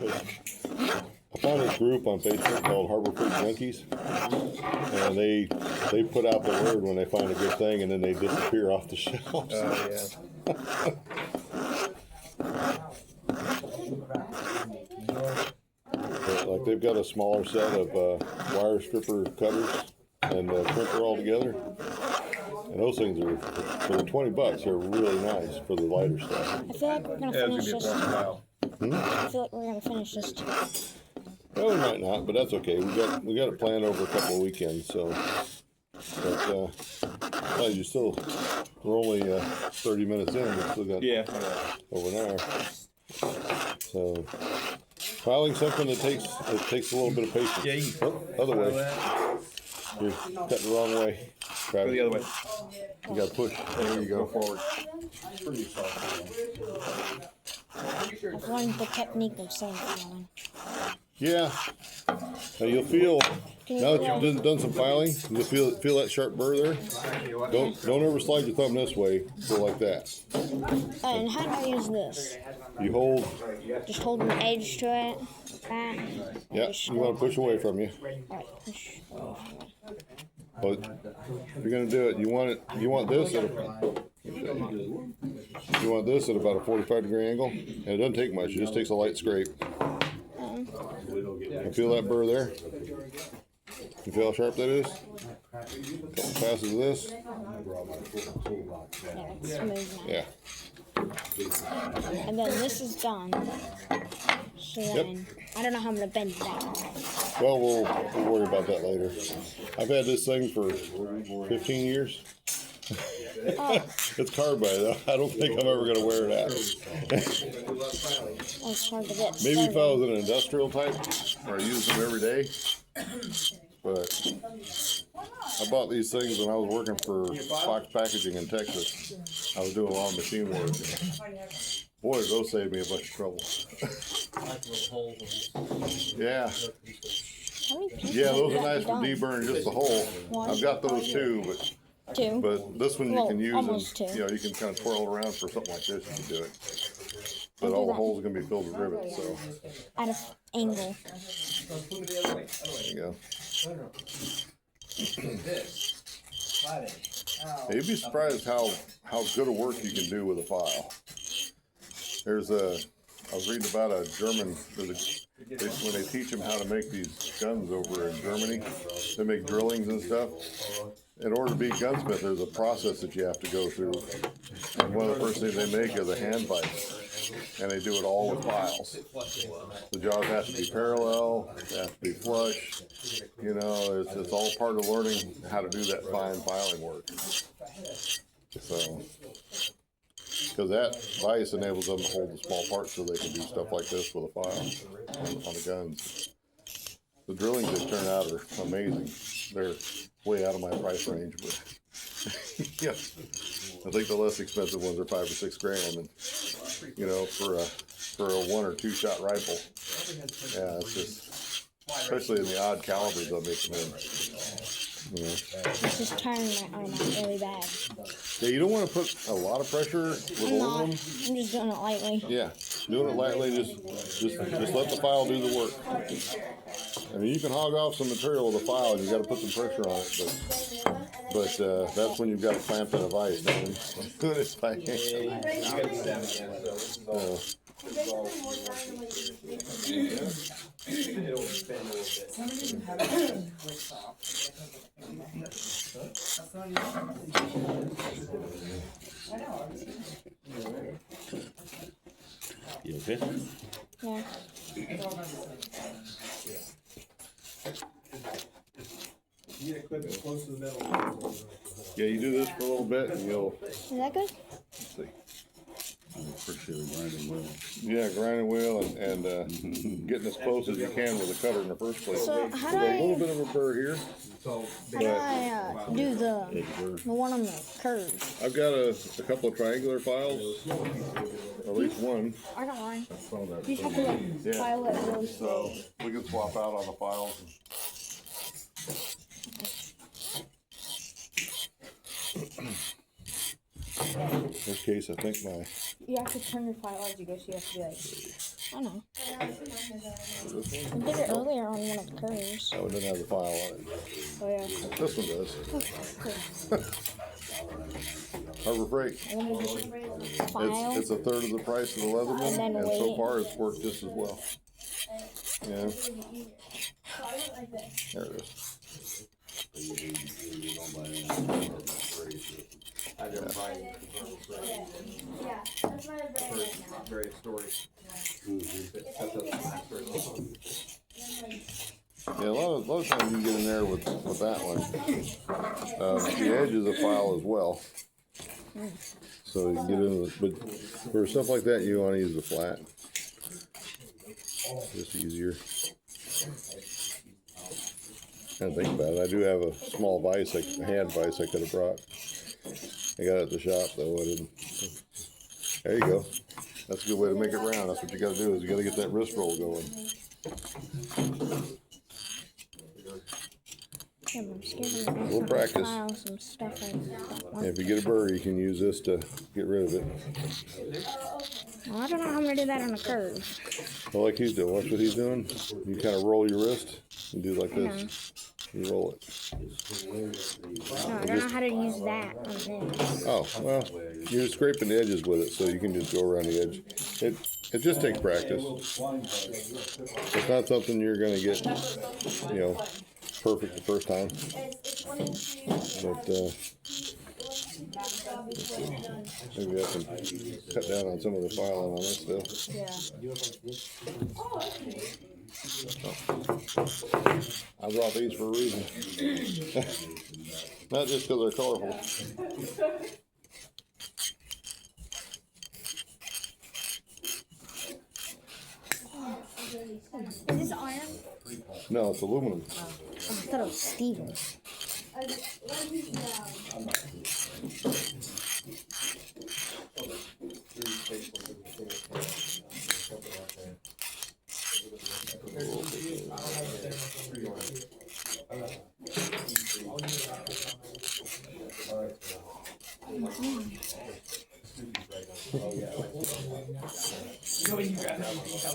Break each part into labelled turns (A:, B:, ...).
A: I found this group on Facebook called Harbor Freight Junkies, and they put out the word when they find a good thing, and then they disappear off the shelves.
B: Yeah.
A: But, like, they've got a smaller set of wire stripper cutters and crimper all together, and those things are for the $20. They're really nice for the lighter stuff.
C: I feel like we're gonna
B: Yeah,
C: finish
B: it's
C: this.
B: gonna be a while.
C: I feel like we're gonna finish this too.
A: Well, we might not, but that's okay. We got it planned over a couple of weekends, so. But well, we're only 30 minutes in. We still got over an hour. So filing something that takes a little bit of patience.
B: Yeah, you can
A: other way. You're cutting the wrong way.
B: go the other way.
A: You got to push. There you go.
B: Forward.
C: I've learned the technique of saying filing.
A: Yeah. Now you'll feel, now that you've done some filing, you'll feel that sharp burr there. Don't ever slide your thumb this way. Go like that.
C: And how do I use this?
A: You hold.
C: Just hold an edge to it. That.
A: Yeah. You want to push away from you.
C: Alright, push.
A: But if you're gonna do it, you want this at about a 45-degree angle, and it doesn't take much. It just takes a light scrape. You feel that burr there? You feel how sharp that is? Couple passes of this.
C: Yeah, it's smooth now.
A: Yeah.
C: And then this is done. So then, I don't know how I'm gonna bend that.
A: Well, we'll worry about that later. I've had this thing for 15 years.
C: Oh,
A: It's carbide though. I don't think I'm ever gonna wear it out.
C: it's hard to get
A: Maybe if I
C: started.
A: was an industrial type, or I use them every day. But I bought these things when I was working for Fox Packaging in Texas. I was doing a lot of machine work. Boy, those saved me a bunch of trouble. Yeah.
C: How many pieces
A: Yeah,
C: have
A: those
C: you
A: are nice for
C: done?
A: deburring just the hole.
C: One.
A: I've got those too,
C: Two.
A: but this one you
C: Well,
A: can use
C: almost
A: and
C: two.
A: you can kind of twirl around for something like this. You can do it. But
C: I'll do
A: all the
C: that.
A: holes are gonna be filled with rivets. So
C: At an angle.
A: there you go. Yeah, you'd be surprised how good a work you can do with a file. I was reading about a German, when they teach them how to make these guns over in Germany, they make drillings and stuff. In order to be a gunsmith, there's a process that you have to go through. And one of the first things they make is a hand vise. And they do it all with files. The jaws have to be parallel, they have to be flush. You know, it's all part of learning how to do that fine filing work. So, because that vise enables them to hold the small parts so they can do stuff like this with a file on the guns. The drillings that turn out are amazing. They're way out of my price range, but yeah, I think the less expensive ones are $5 or $6 grand, and you know, for a 1 or 2 shot rifle, yeah, it's just, especially in the odd calibers I'm making in. You know.
C: It's just turning my arm out really bad.
A: Yeah, you don't want to put a lot of pressure with
C: I'm not.
A: aluminum.
C: I'm just doing it lightly.
A: Yeah, doing it lightly, just let the file do the work. I mean, you can hog off some material with a file, and you got to put some pressure on it, but that's when you've got it clamped in a vise. Doing it by hand.
D: You okay?
C: Yeah.
A: Yeah, you do this for a little bit, and you'll
C: Is that good?
A: see.
D: Pretty sure we're grinding well.
A: Yeah, grinding wheel and getting as close as you can with a cutter in the first place.
C: So how do
A: There's a little
C: I
A: bit of a burr here.
C: do the one on the curve?
A: I've got a couple of triangular files, at least one.
C: I got mine.
A: So
C: You have to like file it really slow.
A: we can swap out on the files. In this case, I think
C: You have to turn your file as you go, so you have to be like. I know.
A: This
C: I
A: one?
C: did it earlier on one of the curves.
A: That one doesn't have the file on it.
C: Oh yeah.
A: This one does.
C: Cool.
A: Harbor Freight.
C: And then we just file.
A: It's a third of the price of the Leatherman,
C: And then
A: and so
C: wait.
A: far it's worked just as well. Yeah. There it is.
B: I didn't find various stories.
A: Yeah, a lot of times you get in there with that one. The edge is a file as well. So you can get in with, but for stuff like that, you want to use the flat. Just easier. I think about it. I do have a small vise, a hand vise I could have brought. I got it at the shop though. I didn't. There you go. That's a good way to make it round. That's what you got to do. Is you got to get that wrist roll going.
C: Yeah, but I'm scared I'm
A: We'll
C: gonna
A: practice.
C: file some stuff like that one.
A: If you get a burr, you can use this to get rid of it.
C: Well, I don't know how I'm gonna do that on a curve.
A: Well, like he's doing. Watch what he's doing. You kind of roll your wrist and do like this. You roll it.
C: No, I don't know how to use that on this.
A: Oh, well, you're scraping the edges with it, so you can just go around the edge. It just takes practice. It's not something you're going to get, perfect the first time. But, maybe I can cut down on some of the filing on this stuff. I brought these for a reason. Not just because they're colorful.
C: Is this iron?
A: No, it's aluminum.
C: Oh, I thought it was Stevens.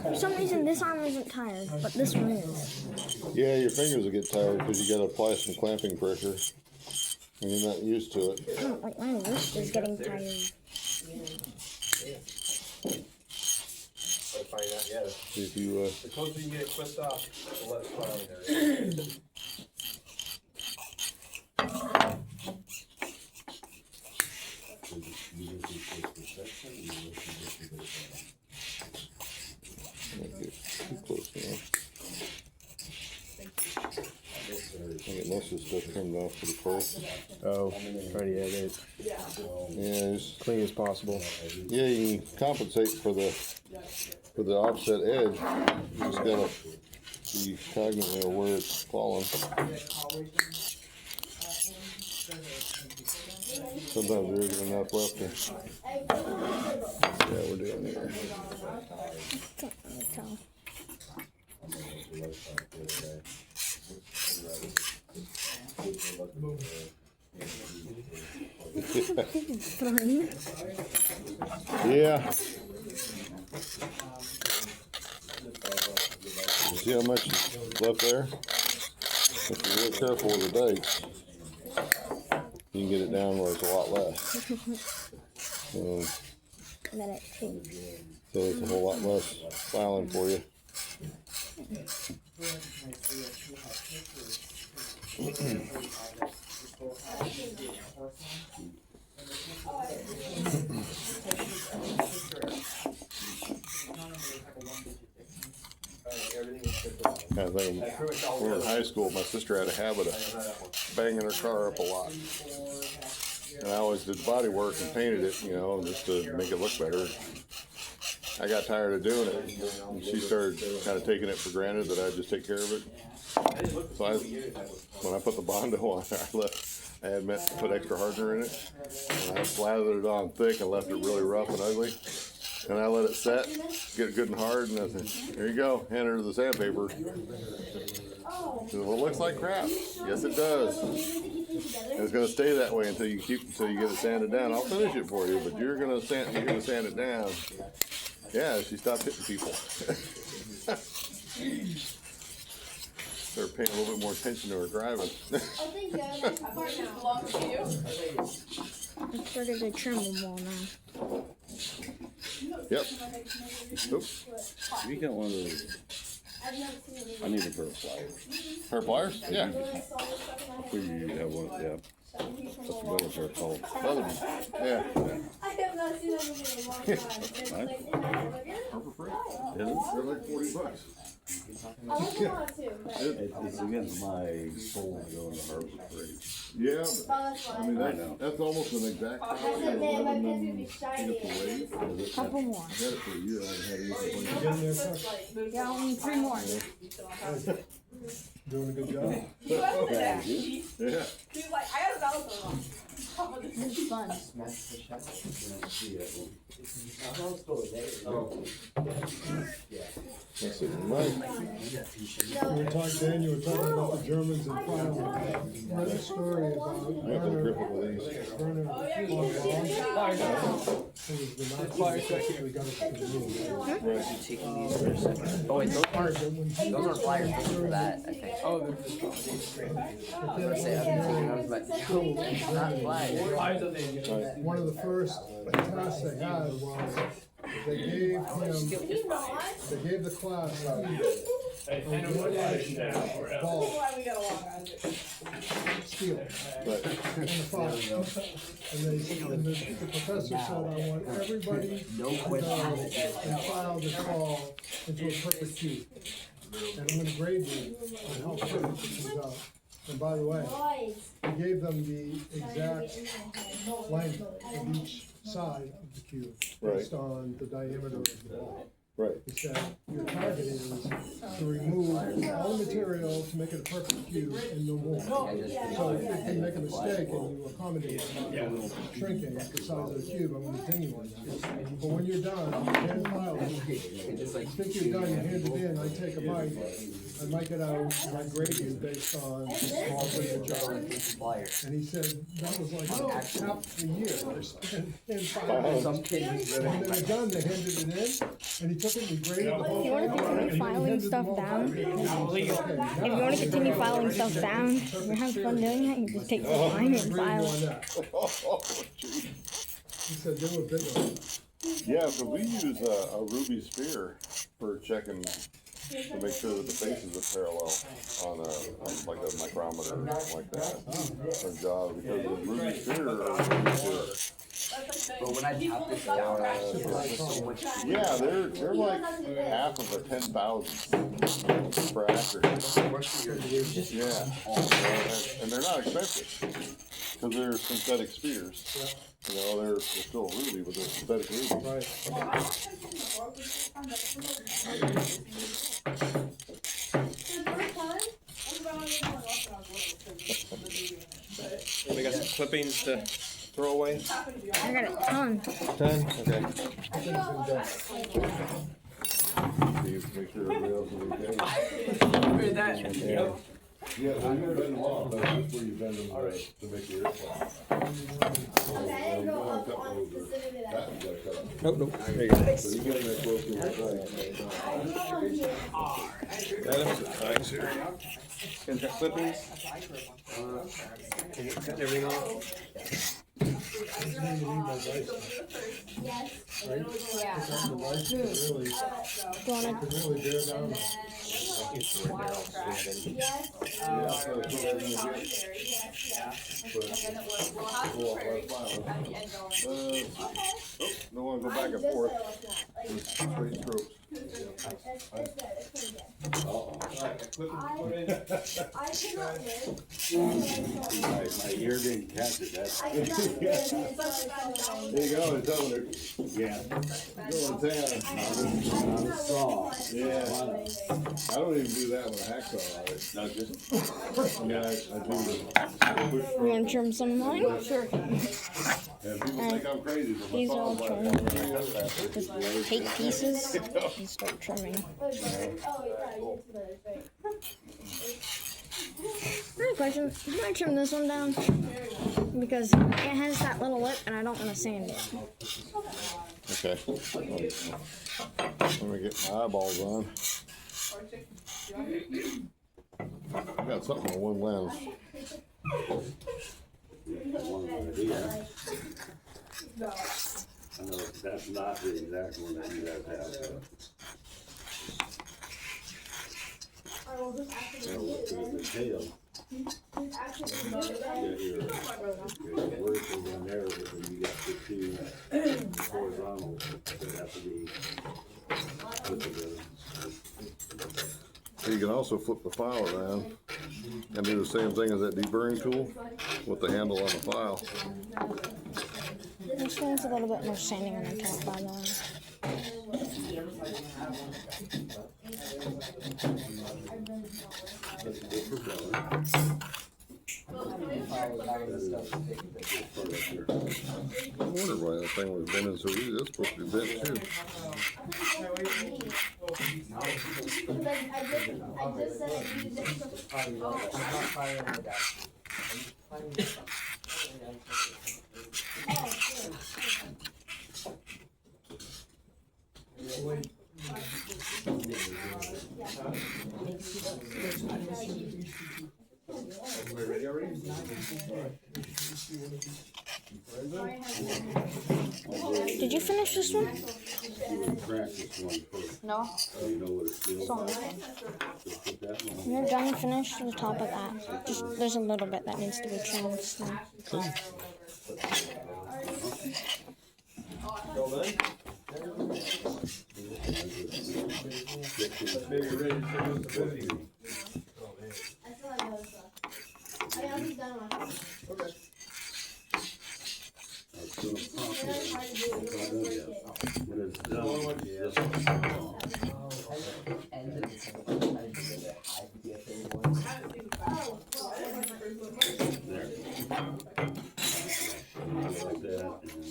C: For some reason, this arm isn't tired, but this one is.
A: Yeah, your fingers will get tired because you got to apply some clamping pressure, and you're not used to it.
C: Oh, like my wrist is getting tired.
B: Find out, yeah.
A: If you,
B: The closer you can get it twist off, the less filing there is.
A: Don't get too close now. I get most of the stuff trimmed off pretty close.
B: Oh, try to get it
A: Yeah, just,
B: clean as possible.
A: yeah, you can compensate for the offset edge. You just gotta be cognizant of where it's falling. Sometimes there isn't enough left to. Yeah, we're doing it.
C: Can't really tell. Fun.
A: Yeah. You see how much is left there? If you're real careful with the dates, you can get it down where it's a lot less.
C: And then it takes.
A: So it's a whole lot less filing for you. I think when we were in high school, my sister had a habit of banging her car up a lot. And I always did body work and painted it, just to make it look better. I got tired of doing it. And she started kind of taking it for granted that I'd just take care of it. So when I put the Bondo on there, I had meant to put extra hardener in it. And I slathered it on thick and left it really rough and ugly. And I let it set, get good and hard, and I said, "There you go, hand her the sandpaper." She said, "Well, it looks like crap." Yes, it does. And it's going to stay that way until you get it sanded down. I'll finish it for you, but you're gonna sand it down. Yeah, she stopped hitting people. They're paying a little bit more attention to her driving.
C: It's sort of a trimmable now.
A: Yep. Oops.
D: Have you got one of those? I need a pair of pliers.
A: Her pliers? Yeah.
D: We have one, yeah. I forgot what they're called.
A: Leatherman. Yeah.
E: I have not seen them in a long time. It's like,
A: Harbor Freight?
D: Is it?
A: They're like $40.
E: I want to, but.
D: It's against my soul to go in the Harbor Freight.
A: Yeah,
E: Oh,
A: but,
E: that's
A: I mean,
E: fine.
A: that's almost an exact
E: I
A: copy
E: said,
A: of
E: man, my
A: Leatherman.
E: pants would be shiny.
C: Couple more.
A: I've had it for a year. I haven't had anything like it.
C: Yeah, only 3 more.
F: Doing a good job.
A: Yeah.
E: He's like, I got a belt on.
C: This is fun.
A: That's it. Mine.
F: You were talking, Dan, you were talking about the Germans and firemen. Read a story about
A: I have to
F: Werner,
A: grip it with these.
F: Werner von Braun. Who was the Nazi that actually got us to the moon.
G: Taking these for a second. Oh wait, those aren't flyers for that, I think.
F: Oh,
G: I was say, I was like, no, it's not flyers.
F: one of the first tasks they had was they gave the class a ball, steel,
A: Right.
F: and a fire. And the professor said, I want everybody to compile this ball into a perfect cube. And I'm gonna grade you on how perfect it comes out. And by the way, he gave them the exact length of each side of the cube based on the diameter of the ball.
A: Right.
F: He said, your target is to remove all the material to make it a perfect cube and no more. So if you make a mistake and you accommodate shrinking the size of the cube, I'm gonna ding you on that. But when you're done, hand file it. You think you're done, you hand it in, I take a mic, I mic it out, and I grade you based on the small bit of job. And he said, that was like half the year, they spent hand filing.
G: Some kid who's
F: When they were done, they handed it in, and he took it and he graded the whole
C: If you want to continue filing stuff down, if you want to continue filing stuff down, you're having fun doing that, you just take the line and file it.
A: Oh, gee.
F: He said they were bigger.
A: Yeah, so we use a ruby sphere for checking to make sure that the faces are parallel on like a micrometer or something like that for jobs, because the ruby sphere
G: But when I tap this down, it's so much.
A: yeah, they're like half of a 10,000 for accuracy. Yeah, and they're not expensive because they're synthetic spheres. You know, they're still ruby, but they're synthetic ruby.
F: Right.
B: We got some clippings to throw away.
C: I got a ton.
B: 10? Okay.
A: See, make sure everybody else is okay. Yeah, so you're bending them off, that's where you bend them to make your airplane.
B: Nope, nope. There you go.
A: So you get that close to the
B: Got it? Thanks, sir. Got the clippings? Can you cut everything off?
C: Do you want to
F: Really bear down.
A: Don't want to go back and forth. Just straight strokes.
D: My ear didn't catch it, that's.
A: There you go, it's over there.
D: Yeah.
A: Going to town. Yeah. I don't even do that with a hacksaw on it.
D: No, just.
A: Yeah, I do the push
C: you want to trim some of mine? Sure.
A: and people think I'm crazy for
C: These are all
A: massage
C: trimmed.
A: like
C: Just take pieces and start trimming. I have a question. Can I trim this one down? Because it has that little lip and I don't want to sand it.
A: Okay. Let me get my eyeballs on. I got something on one lens.
D: One idea. I know that's not the exact one that you guys have, but.
E: I will just actually
D: You know,
E: get it
D: with the tail,
E: then. Actually get it then.
D: your vertical one there, but then you got the two horizontal that have to be put together.
A: You can also flip the file around and do the same thing as that deburring tool with the handle on the file.
C: This one's a little bit more sanding on the top, by the way.
A: I wonder why that thing was bending so easy. That's supposed to be bent too.
E: I just said I used it for.
B: Everybody ready already?
C: Did you finish this one?
D: You would practice one first,
C: No.
D: so you know what it feels
C: So
D: like. So put that one.
C: you're done finished the top of that. Just there's a little bit that needs to be trimmed still.
B: Well done. Maybe you're ready to take us to visiting.
E: I still have other stuff. I already done one.
B: Okay.
D: It's gonna pop
E: Really
D: it.
E: hard to do.
D: It's not done yet. When it's done,
B: Well,
D: just pop it off. There. Like that, and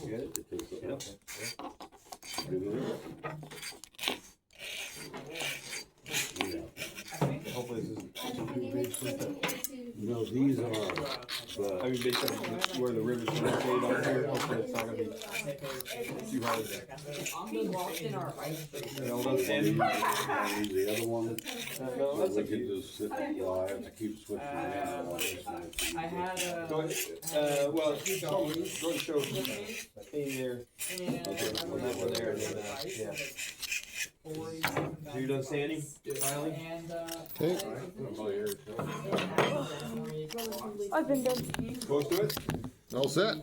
B: You got it?
D: it takes it up. Good. Yeah.
B: Hopefully this is.
D: No, these are,
B: I
D: but
B: mean, based on where the river's gonna fade on here, hopefully it's not gonna be too hard. You know, those ends.
D: the other one,
B: No, that's
D: we
B: okay.
D: can just sit, well, I have to keep switching around on this one.
H: I had
B: Go ahead, well, go and show me there, on that one there, and then, yeah. So you're done sanding, filing?
H: and
A: Okay.
C: I've been done.
B: Close to it?
A: All set?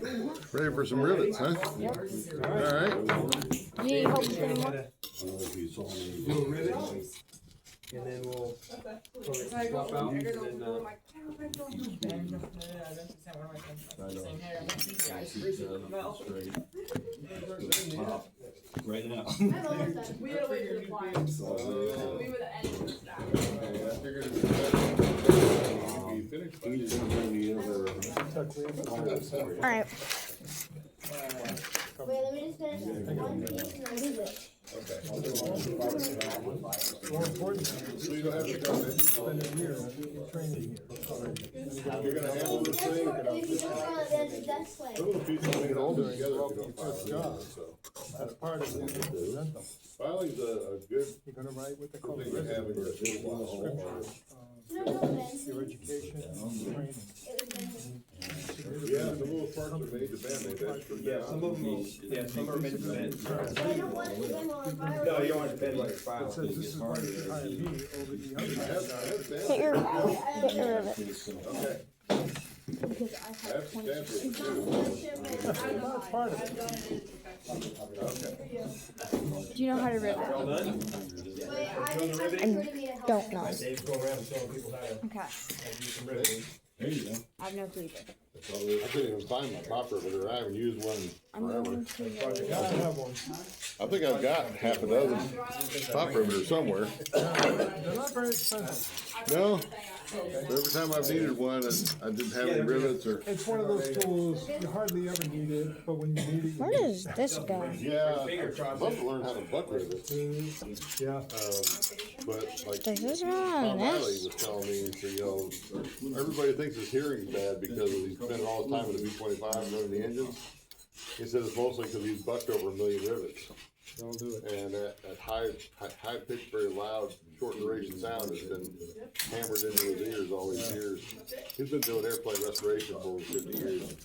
A: Ready for some rivets, huh?
C: Yep.
A: All right.
C: Do you need help with any more?
D: I don't know if you saw me.
B: Do a rivet, and then we'll swap out, and then,
D: Right now.
E: I'm almost done. We gotta wait for the clients. We were the end of the staff.
D: He's gonna bring the other.
C: All right.
E: Wait, let me just finish one piece and I'll leave it.
F: More important, so you don't have to go and spend a year training here.
A: You're gonna handle this thing.
E: If you don't want it, that's fine.
A: Some of the people make it all together if you don't file
F: First
A: it,
F: job.
A: so.
F: That's part of it. Present them.
A: Filing's a good
F: You're gonna write what they call
A: thing
F: the
A: to have in your
F: resume,
A: toolbox.
E: No, no, Vince.
F: your education, training.
A: Yeah, the little parts are made to bend, they that's true.
B: yeah, some of them, yeah, some are meant to bend.
E: But I don't want it to bend while I'm filing.
B: No, you don't want it to bend like a file.
F: It says this is why you hire me over the
A: I
F: other.
A: have stamps.
C: Get your rivets.
A: Okay. I have stamps too.
F: That's part of it.
C: Do you know how to rivet?
B: All done?
E: Wait, I just have to put me at
C: Don't know.
B: Dave's going around and showing people how to
C: Okay.
B: do some riveting.
D: There you go.
C: I have no clue.
A: I couldn't even find my popper, but I haven't used one
C: I'm
A: forever.
C: going to.
F: I have one.
A: I think I've got half a dozen top riveters somewhere.
F: They're not very expensive.
A: No, every time I've needed one, I didn't have any rivets or,
F: It's one of those tools, you hardly ever need it, but when you need it,
C: Where
F: you
C: does this go?
A: yeah, I'd love to learn how to butt rivet.
F: yeah.
A: But like
C: Does this
A: Tom
C: run on
A: Riley
C: this?
A: was telling me, he said, you know, everybody thinks his hearing's bad because he's spending all his time with the B-25 running the engines. He said it's mostly because he's bucked over 1 million rivets.
B: Don't do it.
A: And that high pitch, very loud, short duration sound has been hammered into his ears all these years. He's been doing airplane restoration for over 50 years.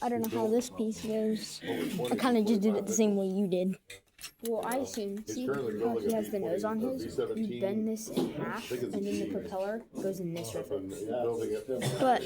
C: I don't know how this piece goes.
A: Over 20
C: I kind of just did it the
A: pilots.
C: same way you did. Well, I assume,
A: He's
C: see
A: currently
C: how
A: building
C: he
A: a
C: has the nose on his?
A: B-17.
C: You bend this in half,
A: think it's
C: and then the
A: G.
C: propeller goes in this
A: Up
C: rivet.
A: and he's building it.
C: But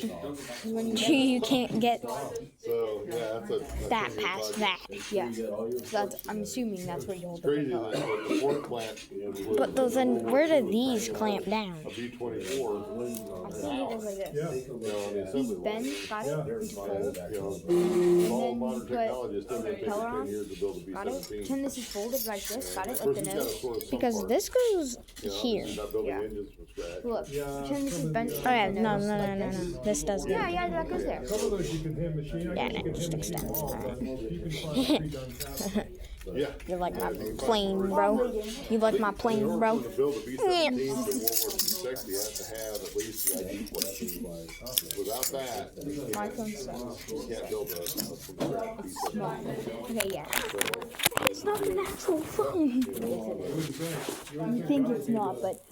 C: when you can't get
A: So, yeah, that's a
C: that
A: 10-year
C: past
A: project.
C: that. Yeah. So that's, I'm assuming that's where you hold the
A: Crazy
C: propeller.
A: that the fourth plant was
C: But those, then where do these clamp down?
A: a B-24.
C: I see it as like this.
F: Yeah.
A: You know, on the
C: These
A: assembly line.
C: bend, got it, into fold.
A: You know, all
C: then
A: modern
C: put
A: technology is still gonna take
C: propeller
A: 10
C: on.
A: years to build a
C: Got it.
A: B-17.
C: Then this is folded like this. Got it,
A: Of
C: like
A: course,
C: the
A: he's gotta
C: nose.
A: sort of some
C: Because
A: parts,
C: this goes
A: you know,
C: here.
A: he's not building
C: Yeah.
A: engines from scratch.
C: Look,
F: Yeah,
C: pretend this
F: some
C: is
F: of
C: bent.
F: the,
C: Oh yeah, no. This does
F: Yeah,
C: go. Yeah, that goes there.
F: Some of those you can hand machine, I
C: Yeah,
F: guess you
C: no,
F: can
C: just
F: hand machine them
C: extends.
F: all, but you can find pre-done tasks.
A: Yeah.
C: You're like my plane, bro. You like my plane,
A: In order
C: bro.
A: to build a B-17 to World War II sex, you have to have at least the ID plane. Without that,
C: My phone sucks.
A: you can't build a from scratch B-17.
C: Okay, yeah. It's not an actual phone. You think it's not, but